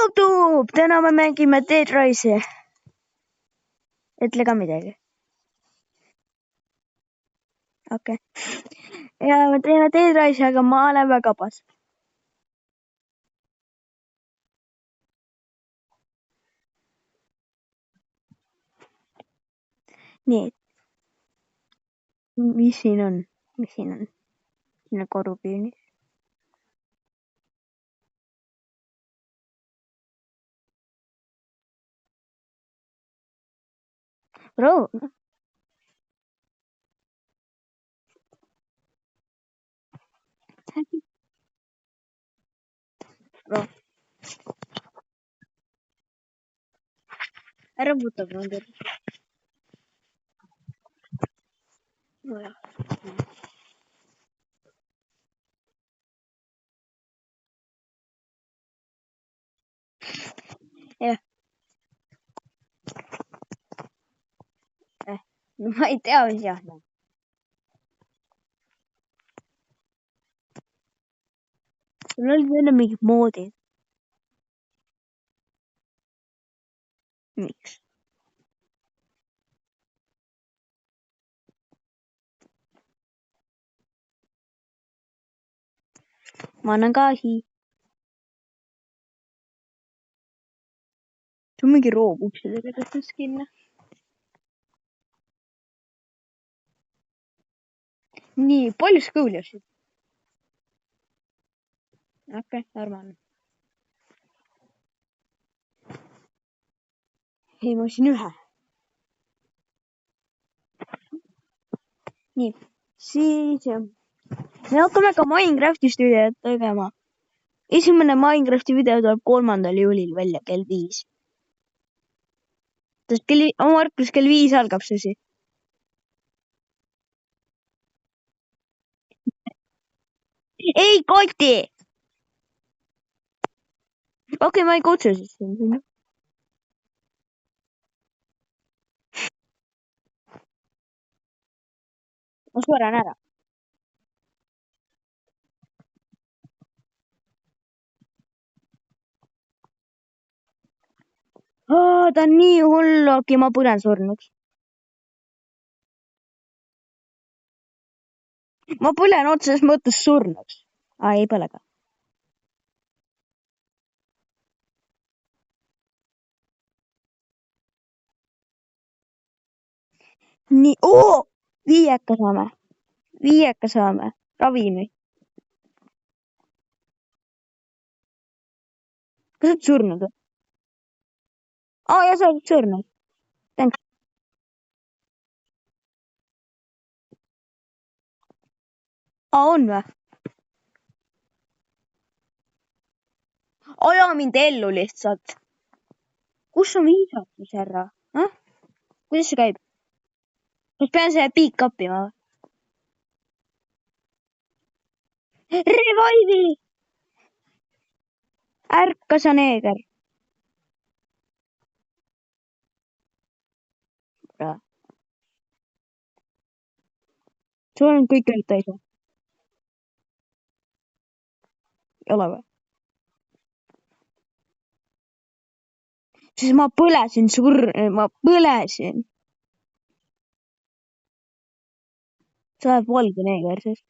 Youtube! Täna me mängime Dead Rise'i. Ütle ka midagi. Okei. Ja me teeme Dead Rise'i, aga ma olen väga pas. Nii. Mis siin on? Siin on korupüünis. Bro. Bro. Ära võta mulle. Jah. Ma ei tea, mis jah. Sul oli enne mingid moodid. Miks? Ma annan gaasi. See on mingi roobuksidega tehtud skinne. Nii, palju sa kuulasid? Okei, normaalne. Ei, ma siin ühe. Nii, siis me hakkame ka Minecraftist videot tegema. Esimene Minecrafti video tuleb 3. juulil välja kell 5. Oma arvates kell 5 algab see. Ei, Koti! Okei, ma ei kutsu siis sinna. Ma suren ära. Ta on nii hull, okei, ma põlen surnuks. Ma põlen otseses mõttes surnuks. Ei põle ka. Nii, 5 saame. Ravimi. Kas sa oled surnud? Ja sa oled surnud. Thanks. On või? Aja mind ellu lihtsalt. Kus on viisatus, härra? Kuidas see käib? Kas pean selle piik õppima või? Revive'i! Ärka sa neeger. Sul on kõik õig täis. Ei ole või? Siis ma põlesin ma põlesin. Sa oled valge neeger siis.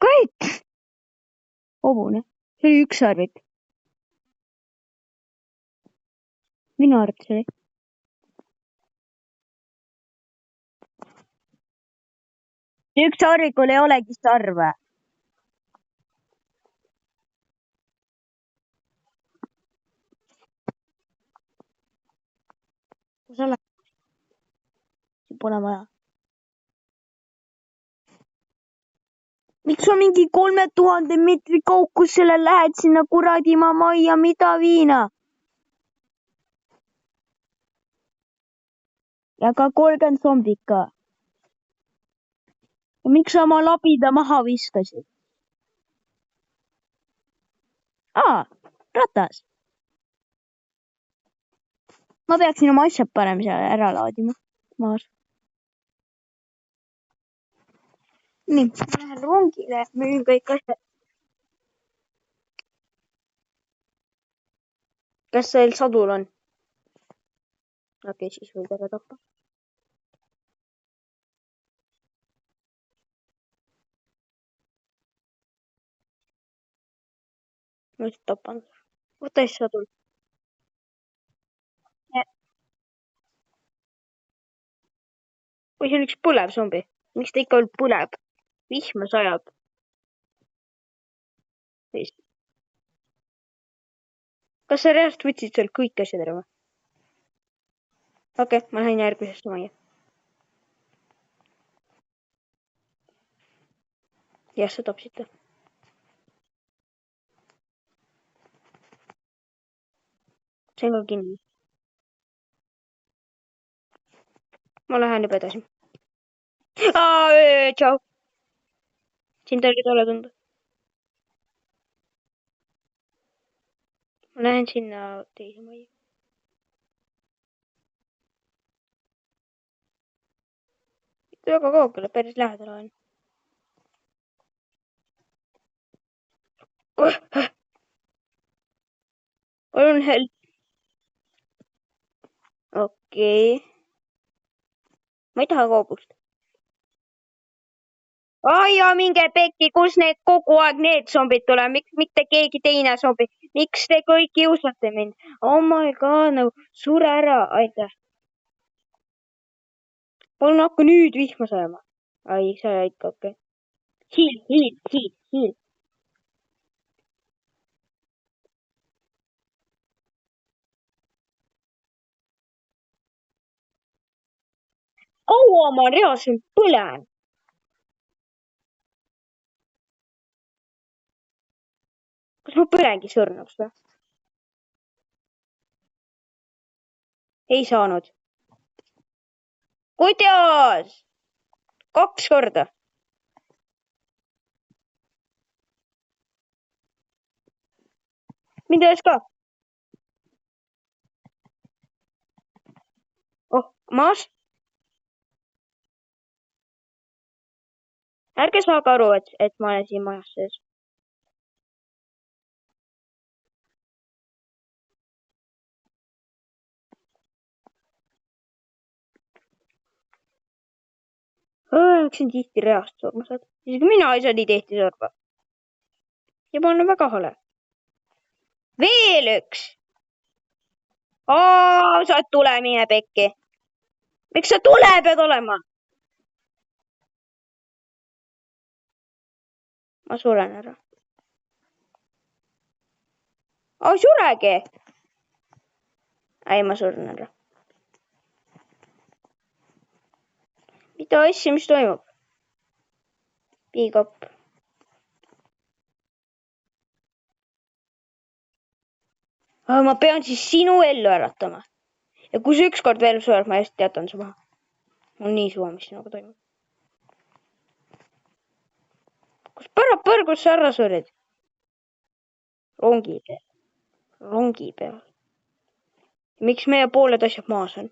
Kõik! Hobune. See oli üks sarvik. Minu arvates oli. Üks sarvikul ei olegi sarve. Kus oled? Pole vaja. Miks sa mingi 3000 meetri kaukusele lähed sinna kuradi ma majja, mida viina? Ja ka 30 zombit ka. Ja miks sa oma labida maha viskasid? Ratas. ma peaksin oma asjad parem seal ära laadima maas. Nii, ma lähen rongile, müün kõik asjad. Kas seal sadul on? Okei, siis võid ära tappa. Ma just tapan. Võta siis sadul. Või see on üks põlev zombi. Miks ta ikka veel põleb? Vihma sajab. Kas sa reaalselt võtsid seal kõik asjad ära või? Okei, ma lähen järgmisesse majja. Jah, sa tapsid ta. See on ka kinni. Ma lähen juba edasi. Tšau. Sind oli tore tunda. Ma lähen sinna teise majja. Mitte väga kaugele, päris lähedal olen. Palun help. Okei. Ma ei taha kaubust. Ai, minge pekki, kus need kogu aeg need zombid tulevad, miks mitte keegi teine zombi, miks te kõik kiusate mind? Oh my god, no sure ära, aitäh. Palun hakka nüüd vihma sajama. Ai, sa ikka okei. Hiil. Kaua ma reaalselt põlen? Kas ma põlengi surnuks või? Ei saanud. Kuidas? 2 korda. Mind üles ka. Oh, maas. Ärge saage aru, et ma olen siin majas sees. Üks on tihti reast surma saada. Isegi mina ei saa nii tihti surma. Ja ma olen väga hale. Veel üks. Sa oled tule, mine pekki. Miks sa tule pead olema? Ma suren ära. Suregi. Ei, ma suren ära. Mida asja, mis toimub? Piigop. Ma pean siis sinu ellu äratama. Ja kui sa ükskord veel sured, ma just jätan su maha. Mul nii suva, mis sinuga toimub. Kus põrgus sa ära surid? Rongi peal. Miks meie pooled asjad maas on?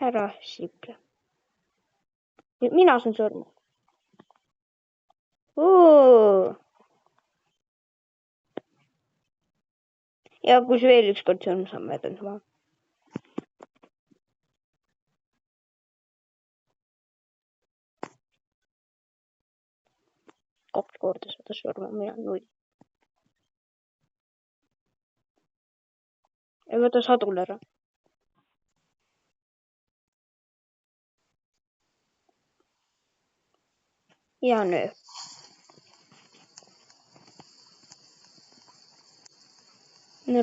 Ära siple. Mina saan surma. Ja kui sa veel ükskord surma saab, ma jätan su maha. Kaks korda saada surma, mina 0. Ja võta sadul ära. Ja nöö.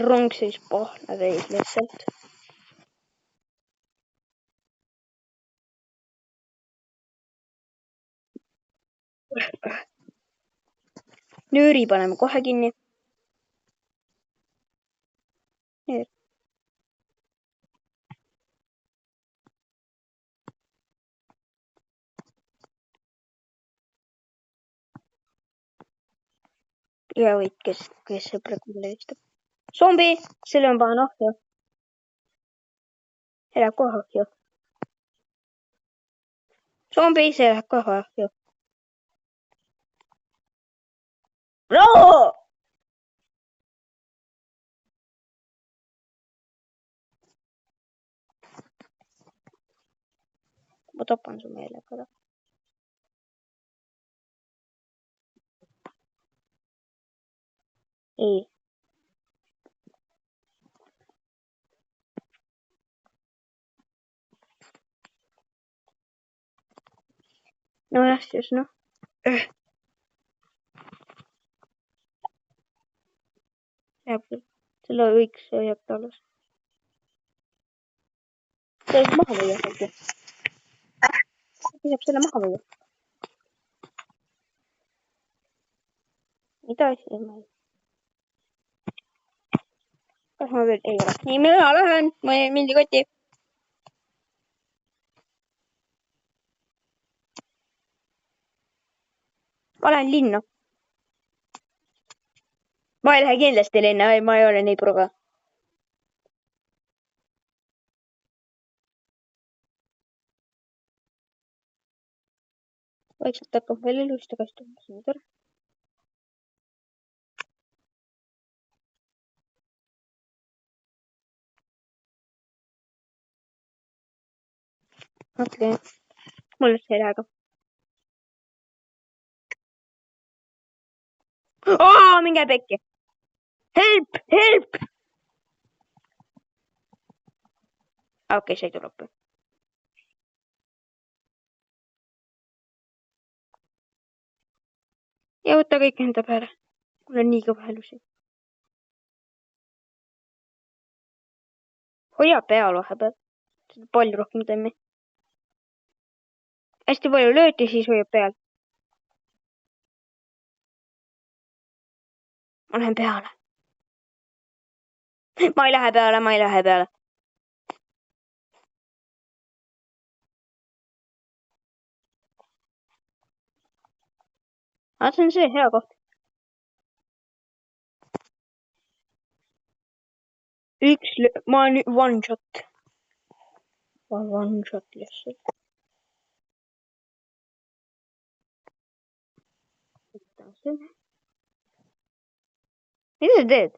Rong seis pahna täis lihtsalt. Nööri paneme kohe kinni. Nöör. ja võid, kes sõbrad mulle helistab. Zombi, selle on panen ahju. See läheb kohe ahju. Zombi, see läheb kohe ahju. No! Ma tapan su meelega ära. Ei. Nojah, siis noh. Jääb küll. Selle võiks jätta alles. See võib maha võia äkki. Saab selle maha võia. Mida siis ma ei... Kas ma veel ei ole? Nii, mina lähen. Ma jäin mindi kotti. Ma lähen linna. Ma ei lähe kindlasti linna. Ma ei ole nii pruga. Vaikselt hakkab veel ilusti kastuma. See on tore. Okei. Mulle see ei lähe ka. Minge pekki. Help! Help! Okei, see ei tule õppe. Ja võta kõik enda peale. Mul on nii kõva elusi. Hoia peal vahepeal. Seda palju rohkem teeme. Hästi palju lööti, siis hoiab peal. Ma lähen peale. Ma ei lähe peale, ma ei lähe peale. Aga see on see hea koht. Ma olen one shot. One shot lihtsalt. Mida sa teed?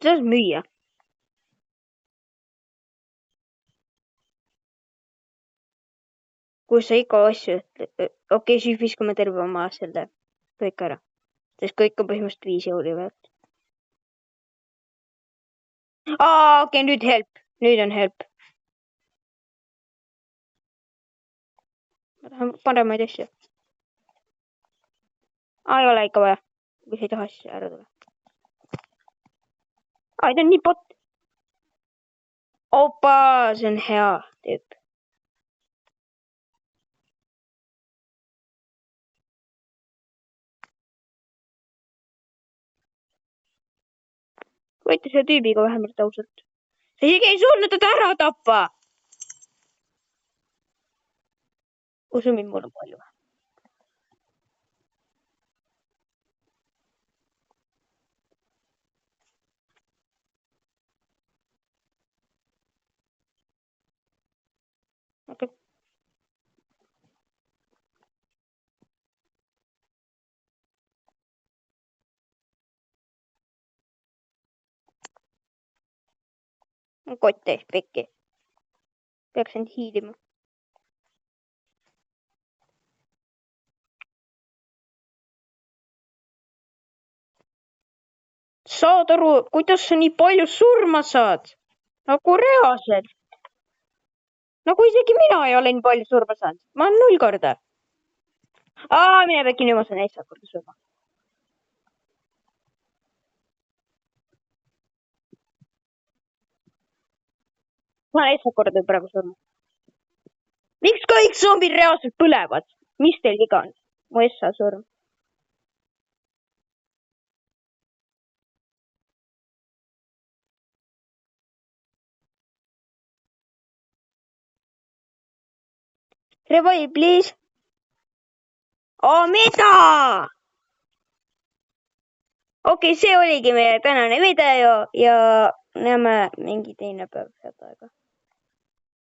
Sa saad müüa. Kui sa ikka asju ütled. Okei, siis viskame terve oma selle kõik ära. Sest kõik on põhimõtteliselt 5 euri väärt. Okei, nüüd help. Nüüd on help. Ma tahan paremaid asju. Ei ole ikka vaja. Kui sa ei taha, siis ära tule. Ta on nii bot. Opa, see on hea tüüp. Võite selle tüübiga vähemalt ausalt. Sa isegi ei suutnud teda ära tappa. Usu mind, mul on palju. Okei. Kott täis pekki. Peaks end hiilima. Saad aru, kuidas sa nii palju surma saad? Nagu reaalselt. Nagu isegi mina ei ole nii palju surma saanud. Ma olen 0 korda. Mine pekki, nüüd ma saan 7 korda surma. Ma olen 7 korda praegu surma. Miks kõik zombid reaalselt põlevad? Mis teil viga on? Mu essa surm. Revive, please. mida? Okei, see oligi meie tänane video ja näeme mingi teine päev head aega.